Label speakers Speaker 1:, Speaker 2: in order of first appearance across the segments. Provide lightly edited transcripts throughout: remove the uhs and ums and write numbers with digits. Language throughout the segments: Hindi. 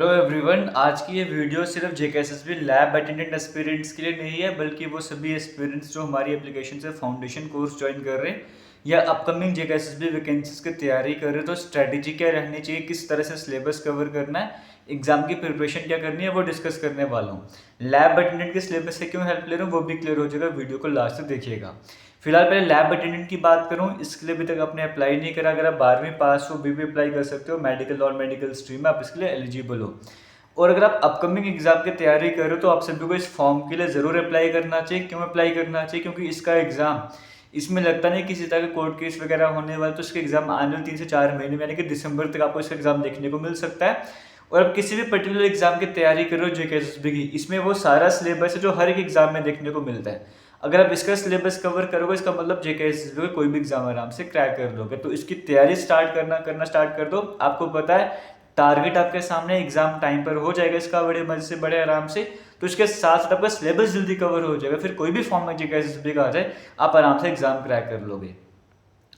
Speaker 1: हेलो एवरीवन, आज की ये वीडियो सिर्फ जेकेएसएसबी लैब अटेंडेंट एस्पिरेंट्स के लिए नहीं है, बल्कि वो सभी एस्पिरेंट्स जो हमारी एप्लीकेशन से फाउंडेशन कोर्स ज्वाइन कर रहे हैं या अपकमिंग जेकेएसएसबी वैकेंसीज की तैयारी कर रहे हैं। तो स्ट्रेटजी क्या रहनी चाहिए, किस तरह से सिलेबस कवर करना है, एग्जाम की प्रिपरेशन क्या करनी है, वो डिस्कस करने वाला हूँ। लैब अटेंडेंट के सिलेबस से क्यों हेल्प ले रहा हूँ वो भी क्लियर हो जाएगा, वीडियो को लास्ट तक देखिएगा। फिलहाल पहले लैब अटेंडेंट की बात करूँ, इसके लिए अभी तक आपने अप्लाई नहीं करा। अगर आप 12वीं पास हो भी अप्लाई कर सकते हो, मेडिकल और मेडिकल स्ट्रीम में आप इसके लिए एलिजिबल हो। और अगर आप अपकमिंग एग्जाम की तैयारी कर रहे हो तो आप सभी को इस फॉर्म के लिए ज़रूर अप्लाई करना चाहिए। क्यों अप्लाई करना चाहिए? क्योंकि इसका एग्ज़ाम इसमें लगता नहीं किसी तरह का कोर्ट केस वगैरह होने वाला, तो इसके एग्जाम आने वाले 3 से 4 महीने में यानी कि दिसंबर तक आपको इसका एग्जाम देखने को मिल सकता है। और आप किसी भी पर्टिकुलर एग्जाम की तैयारी कर रहे हो जेकेएसएसबी की, इसमें वो सारा सिलेबस है जो हर एक एग्जाम में देखने को मिलता है। अगर आप इसका सिलेबस कवर करोगे, इसका मतलब जेकेएसएसबी का कोई भी एग्जाम आराम से क्रैक कर लोगे। तो इसकी तैयारी करना स्टार्ट कर दो। आपको पता है टारगेट आपके सामने, एग्जाम टाइम पर हो जाएगा इसका, बड़े मजे से बड़े आराम से। तो इसके साथ साथ आपका सिलेबस जल्दी कवर हो जाएगा, फिर कोई भी फॉर्म में जेकेएसएसबी का आ जाए आप आराम से एग्जाम क्रैक कर लोगे।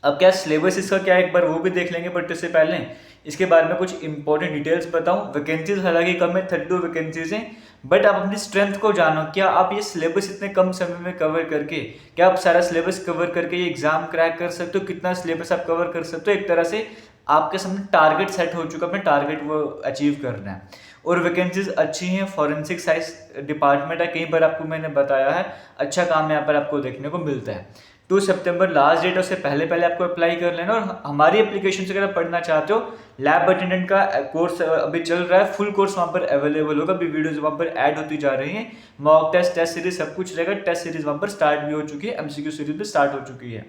Speaker 1: अब क्या सिलेबस इसका क्या है, एक बार वो भी देख लेंगे, बट इससे पहले इसके बारे में कुछ इंपॉर्टेंट डिटेल्स बताऊं। वैकेंसीज हालांकि कम है, 32 वैकेंसीज हैं, बट आप अपनी स्ट्रेंथ को जानो। क्या आप ये सिलेबस इतने कम समय में कवर करके, क्या आप सारा सिलेबस कवर करके ये एग्जाम क्रैक कर सकते हो? कितना सिलेबस आप कवर कर सकते हो? एक तरह से आपके सामने टारगेट सेट हो चुका, अपने टारगेट वो अचीव करना है। और वैकेंसीज अच्छी हैं, फॉरेंसिक साइंस डिपार्टमेंट है, कई बार आपको मैंने बताया है, अच्छा काम यहाँ पर आपको देखने को मिलता है। 2 सितंबर लास्ट डेट है, उससे पहले पहले आपको अप्लाई कर लेना। और हमारी एप्लीकेशन से अगर आप पढ़ना चाहते हो, लैब अटेंडेंट का कोर्स अभी चल रहा है, फुल कोर्स वहाँ पर अवेलेबल होगा। अभी वीडियोज वहाँ पर ऐड होती जा रही हैं, मॉक टेस्ट, टेस्ट सीरीज सब कुछ रहेगा। टेस्ट सीरीज वहाँ पर स्टार्ट भी हो चुकी है, एमसीक्यू सीरीज भी स्टार्ट हो चुकी है।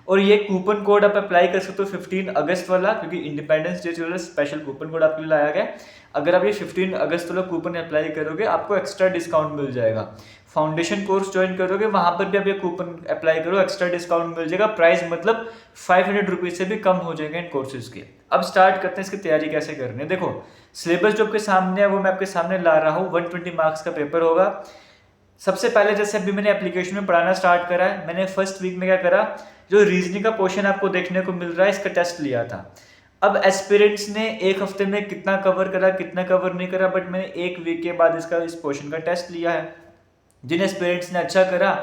Speaker 1: और ये कूपन कोड आप अप्लाई कर सकते हो 15 अगस्त वाला, क्योंकि इंडिपेंडेंस डे चल रहा है, स्पेशल कूपन कोड आपके लिए लाया गया। अगर आप ये 15 अगस्त वाला कूपन अप्लाई करोगे आपको एक्स्ट्रा डिस्काउंट मिल जाएगा। फाउंडेशन कोर्स ज्वाइन करोगे वहां पर भी आप ये कूपन अप्लाई करो, एक्स्ट्रा डिस्काउंट मिल जाएगा। प्राइस मतलब 500 रुपीज से भी कम हो जाएगा इन कोर्सेज के। अब स्टार्ट करते हैं इसकी तैयारी कैसे करनी है। देखो, सिलेबस जो आपके सामने है वो मैं आपके सामने ला रहा हूँ। 120 मार्क्स का पेपर होगा। सबसे पहले जैसे अभी मैंने एप्लीकेशन में पढ़ाना स्टार्ट करा है, मैंने फर्स्ट वीक में क्या करा, जो रीजनिंग का पोर्शन आपको देखने को मिल रहा है इसका टेस्ट लिया था। अब एस्पिरेंट्स ने एक हफ्ते में कितना कवर करा, कितना कवर नहीं करा, बट मैंने एक वीक के बाद इसका इस पोर्शन का टेस्ट लिया है। जिन एस्पिरेंट्स ने अच्छा करा,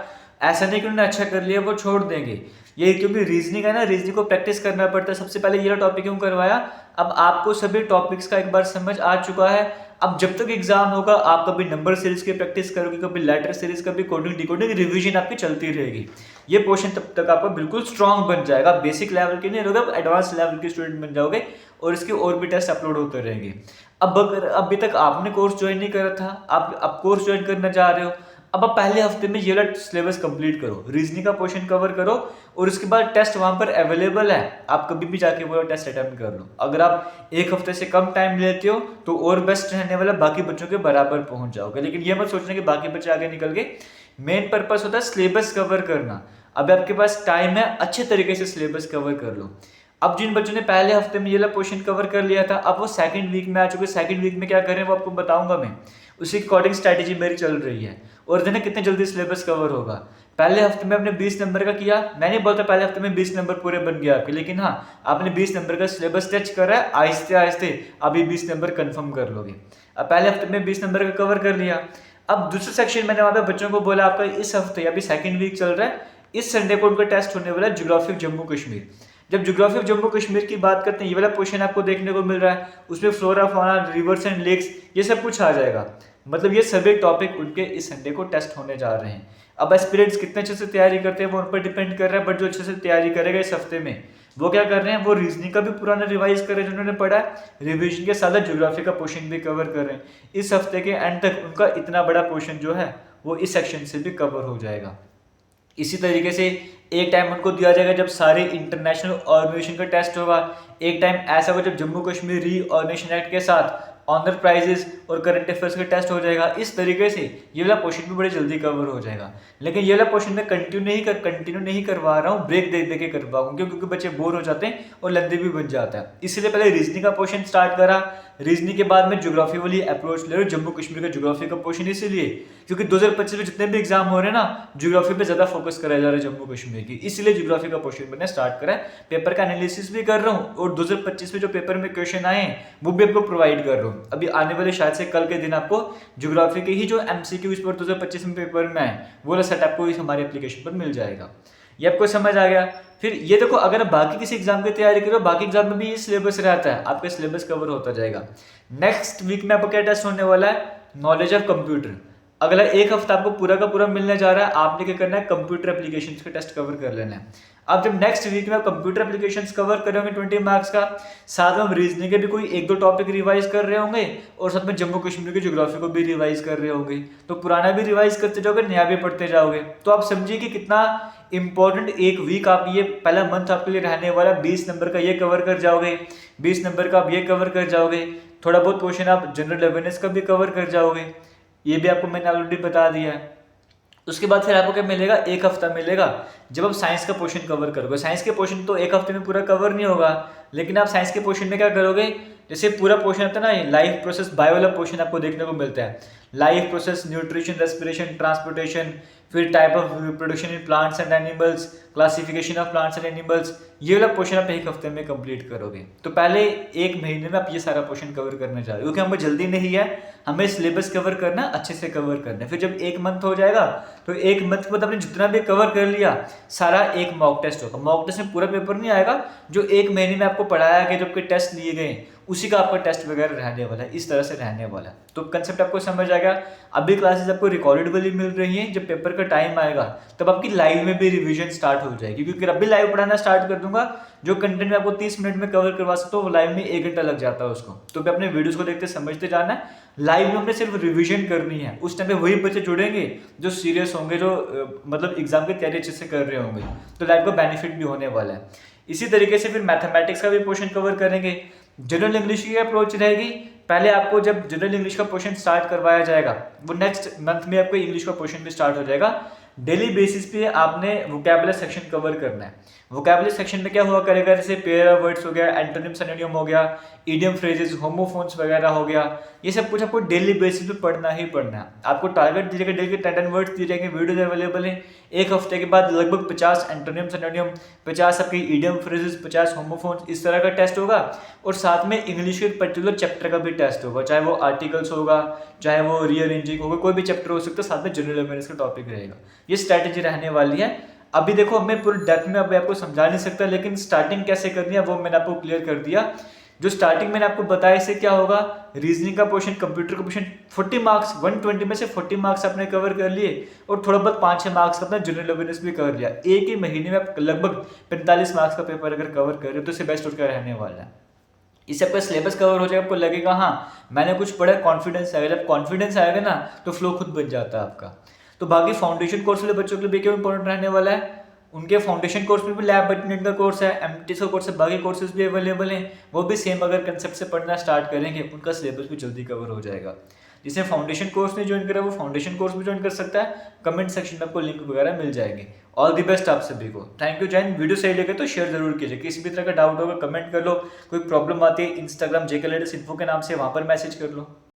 Speaker 1: ऐसा नहीं कि उन्होंने अच्छा कर लिया वो छोड़ देंगे। ये क्योंकि रीजनिंग है ना, रीजनिंग को प्रैक्टिस करना पड़ता है। सबसे पहले ये टॉपिक क्यों करवाया, अब आपको सभी टॉपिक्स का एक बार समझ आ चुका है। अब जब तक एग्जाम होगा आप कभी नंबर सीरीज की प्रैक्टिस करोगे, कभी लेटर सीरीज, कभी कोडिंग डिकोडिंग, रिवीजन आपकी चलती रहेगी। ये पोर्शन तब तक आपका बिल्कुल स्ट्रांग बन जाएगा। बेसिक लेवल के नहीं रहोगे, एडवांस लेवल के स्टूडेंट बन जाओगे और इसके और भी टेस्ट अपलोड होते रहेंगे। अब अगर अभी तक आपने कोर्स ज्वाइन नहीं करा था, आप कोर्स ज्वाइन करना चाह रहे हो, अब आप पहले हफ्ते में ये वाला सिलेबस कंप्लीट करो, रीजनिंग का पोर्शन कवर करो, और उसके बाद टेस्ट वहां पर अवेलेबल है, आप कभी भी जाके वो टेस्ट अटेम्प्ट कर लो। अगर आप एक हफ्ते से कम टाइम लेते हो तो और बेस्ट रहने वाला, बाकी बच्चों के बराबर पहुंच जाओगे। लेकिन ये मत सोचना कि बाकी बच्चे आगे निकल गए। मेन पर्पस होता है सिलेबस कवर करना। अब आपके पास टाइम है, अच्छे तरीके से सिलेबस कवर कर लो। अब जिन बच्चों ने पहले हफ्ते में ये वाला पोर्शन कवर कर लिया था, अब वो सेकंड वीक में आ चुके। सेकंड वीक में क्या करें वो आपको बताऊंगा मैं, उसी अकॉर्डिंग स्ट्रैटेजी मेरी चल रही है। और देना कितने जल्दी सिलेबस कवर होगा। पहले हफ्ते में आपने 20 नंबर का किया, मैं नहीं बोलता पहले हफ्ते में 20 नंबर पूरे बन गया आपके, लेकिन हाँ आपने 20 नंबर का सिलेबस टच करा है, आहिस्ते आहिस्ते आप ये 20 नंबर कंफर्म कर लोगे। अब पहले हफ्ते में 20 नंबर का कवर कर लिया। अब दूसरे सेक्शन मैंने वहां पे बच्चों को बोला आपका इस हफ्ते अभी सेकंड वीक चल रहा है, इस संडे को उनका टेस्ट होने वाला है ज्योग्राफी जम्मू कश्मीर। जब ज्योग्राफी ऑफ जम्मू कश्मीर की बात करते हैं, ये वाला क्वेश्चन आपको देखने को मिल रहा है, उसमें flora fauna, rivers and lakes, ये सब कुछ आ जाएगा। मतलब ये सभी टॉपिक उनके इस संडे को टेस्ट होने जा रहे हैं। अब एस्पिरेंट्स कितने अच्छे से तैयारी करते हैं वो उन पर डिपेंड कर रहा है, बट जो अच्छे से तैयारी करेगा इस हफ्ते में वो क्या कर रहे हैं, वो रीजनिंग का भी पुराना रिवाइज कर रहे हैं जिन्होंने पढ़ा है, रिविजन के साथ ज्योग्राफी का पोर्शन भी कवर कर रहे हैं। इस हफ्ते के एंड तक उनका इतना बड़ा पोर्शन जो है वो इस सेक्शन से भी कवर हो जाएगा। इसी तरीके से एक टाइम उनको दिया जाएगा जब सारे इंटरनेशनल ऑर्गेनाइजेशन का टेस्ट होगा। एक टाइम ऐसा होगा जब जम्मू कश्मीर रीऑर्गेनाइजेशन एक्ट के साथ ऑनर प्राइजेस और करंट अफेयर्स का टेस्ट हो जाएगा। इस तरीके से ये वाला पोर्शन भी बड़े जल्दी कवर हो जाएगा। लेकिन ये वाला पोर्शन मैं कंटिन्यू नहीं करवा रहा हूँ, ब्रेक दे दे के करवाऊँ, क्योंकि बच्चे बोर हो जाते हैं और लंबे भी बन जाता है। इसलिए पहले रीजनिंग का पोर्शन स्टार्ट करा, रीजनिंग के बाद में ज्योग्राफी वाली अप्रोच ले रहा हूँ, जम्मू कश्मीर का ज्योग्राफी का पोर्शन इसीलिए क्योंकि 2025 में जितने भी एग्जाम हो रहे हैं ना, ज्योग्राफी पे ज्यादा फोकस कराया जा रहा है जम्मू कश्मीर की, इसलिए ज्योग्राफी का पोर्शन मैंने स्टार्ट करा है। पेपर का एनालिसिस भी कर रहा हूँ और 2025 में जो पेपर में क्वेश्चन आए हैं वो भी आपको प्रोवाइड कर रहा हूँ। अभी आने वाले शायद से कल के दिन आपको ज्योग्राफी के ही जो MCQ इस पर 2025 में पेपर में आए वो वाला सेट आपको हमारी एप्लीकेशन पर मिल जाएगा। ये आपको समझ आ गया। फिर ये देखो, अगर बाकी किसी एग्जाम की तैयारी करो, बाकी एग्जाम में भी ये सिलेबस रहता है, आपका सिलेबस कवर होता जाएगा। नेक्स्ट वीक में आपको क्या टेस्ट होने वाला है, नॉलेज ऑफ कंप्यूटर। अगला एक हफ्ता आपको पूरा का पूरा मिलने जा रहा है, आपने क्या करना है, कंप्यूटर एप्लीकेशन के टेस्ट कवर कर लेना है। अब जब नेक्स्ट वीक में आप कंप्यूटर एप्लीकेशंस कवर करेंगे 20 मार्क्स का, साथ में हम रीजनिंग के भी कोई एक दो टॉपिक रिवाइज कर रहे होंगे और साथ में जम्मू कश्मीर की ज्योग्राफी को भी रिवाइज कर रहे होंगे, तो पुराना भी रिवाइज करते जाओगे, नया भी पढ़ते जाओगे। तो आप समझिए कि कितना इंपॉर्टेंट एक वीक आप, ये पहला मंथ आपके लिए रहने वाला। 20 नंबर का ये कवर कर जाओगे, 20 नंबर का आप ये कवर कर जाओगे, थोड़ा बहुत क्वेश्चन आप जनरल अवेयरनेस का भी कवर कर जाओगे, ये भी आपको मैंने ऑलरेडी बता दिया है। उसके बाद फिर आपको क्या मिलेगा, एक हफ्ता मिलेगा जब आप साइंस का पोर्शन कवर करोगे। साइंस के पोर्शन तो एक हफ्ते में पूरा कवर नहीं होगा, लेकिन आप साइंस के पोर्शन में क्या करोगे, जैसे पूरा पोर्शन आता है ना, लाइफ प्रोसेस बायो वाला पोर्शन आपको देखने को मिलता है। Life process, nutrition, respiration, transportation, फिर type of reproduction in plants and animals, classification of plants and animals, ये वाला पोर्शन आप एक हफ्ते में कंप्लीट करोगे। तो पहले एक महीने में आप ये सारा पोर्शन कवर करने जा रहे हो, क्योंकि हमें जल्दी नहीं है, हमें सिलेबस कवर करना, अच्छे से कवर करना है। फिर जब एक मंथ हो जाएगा तो एक मंथ के बाद आपने जितना भी कवर कर लिया सारा एक मॉक टेस्ट होगा। मॉक टेस्ट में पूरा पेपर नहीं आएगा, जो एक महीने में आपको पढ़ाया गया, जो आपके टेस्ट लिए गए उसी का आपका टेस्ट वगैरह रहने वाला है, इस तरह से रहने वाला है। तो कंसेप्ट आपको समझ आएगा। अभी क्लासेस आपको रिकॉर्डेड वाली मिल रही हैं, जब पेपर का टाइम आएगा तब आपकी लाइव में भी रिवीजन स्टार्ट हो जाएगी, क्योंकि अभी लाइव पढ़ाना स्टार्ट कर दूंगा। जो कंटेंट में आपको 30 मिनट में कवर करवा सकता हूँ वो लाइव में 1 घंटा लग जाता है उसको। तो अपने वीडियोस को देखते समझते जाना है, लाइव में हमने सिर्फ रिवीजन करनी है। उस टाइम पे वही बच्चे जुड़ेंगे जो सीरियस होंगे, जो मतलब एग्जाम की तैयारी अच्छे से कर रहे होंगे, तो लाइव का बेनिफिट भी होने वाला है। इसी तरीके से फिर मैथमेटिक्स का भी पोर्शन कवर करेंगे। जनरल इंग्लिश की अप्रोच रहेगी, पहले आपको जब जनरल इंग्लिश का पोर्शन स्टार्ट करवाया जाएगा, वो नेक्स्ट मंथ में आपको इंग्लिश का पोर्शन भी स्टार्ट हो जाएगा। डेली बेसिस पे आपने वोकैबुलरी सेक्शन कवर करना है। वोकैबुलरी सेक्शन में क्या हुआ करेगा, जैसे पेयर ऑफ वर्ड्स हो गया, एंटोनिम सिनोनिम हो गया, इडियम फ्रेजेस, होमोफोन्स वगैरह हो गया, ये सब कुछ आपको डेली बेसिस पे पढ़ना ही पढ़ना है। आपको टारगेट दिए गए, डेली के 10 वर्ड्स दिए जाएंगे, वीडियोज अवेलेबल हैं। एक हफ्ते के बाद लगभग 50 एंटोनिम सिनोनिम, 50 आपके इडियम फ्रेजेस, 50 होमोफोन्स, इस तरह का टेस्ट होगा। और साथ में इंग्लिश के पर्टिकुलर चैप्टर का भी टेस्ट होगा, चाहे वो आर्टिकल्स होगा, चाहे वो रीअरेंजिंग होगा, कोई भी चैप्टर हो सकता है, साथ में जनरल अवेयरनेस का टॉपिक रहेगा। ये स्ट्रैटेजी रहने वाली है। अभी देखो, मैं पूरी डेप्थ में अभी आपको समझा नहीं सकता, लेकिन स्टार्टिंग कैसे करनी है वो मैंने आपको क्लियर कर दिया। जो स्टार्टिंग मैंने आपको बताया, इससे क्या होगा, रीजनिंग का पोर्शन, कंप्यूटर का पोर्शन 40 मार्क्स, 120 में से 40 मार्क्स आपने कवर कर लिए, और थोड़ा बहुत 5-6 मार्क्स अपना जनरल अवेयरनेस भी कर लिया। एक ही महीने में आप लगभग 45 मार्क्स का पेपर अगर कवर कर रहे हो तो इससे बेस्ट उसका रहने वाला है। इससे आपका सिलेबस कवर हो जाएगा, आपको लगेगा हाँ मैंने कुछ पढ़ा, कॉन्फिडेंस आएगा। जब कॉन्फिडेंस आएगा ना तो फ्लो खुद बन जाता है आपका। तो बाकी फाउंडेशन कोर्स वाले बच्चों के लिए भी क्यों इंपॉर्टेंट रहने वाला है, उनके फाउंडेशन कोर्स में भी लैब अटेंडेंट का कोर्स है, एमटीएस का कोर्स है, बाकी कोर्सेज भी अवेलेबल हैं। वो भी सेम अगर कंसेप्ट से पढ़ना स्टार्ट करेंगे, उनका सिलेबस भी जल्दी कवर हो जाएगा। जिसने फाउंडेशन कोर्स नहीं ज्वाइन करा वो फाउंडेशन कोर्स भी ज्वाइन कर सकता है। कमेंट सेक्शन में आपको लिंक वगैरह मिल जाएंगे। ऑल दी बेस्ट आप सभी को। Thank you Jain. वीडियो सही लगे तो शेयर जरूर कीजिए। किसी भी तरह का डाउट होगा कमेंट कर लो, कोई प्रॉब्लम आती है इंस्टाग्राम JK Latest Info के नाम से, वहाँ पर मैसेज कर लो।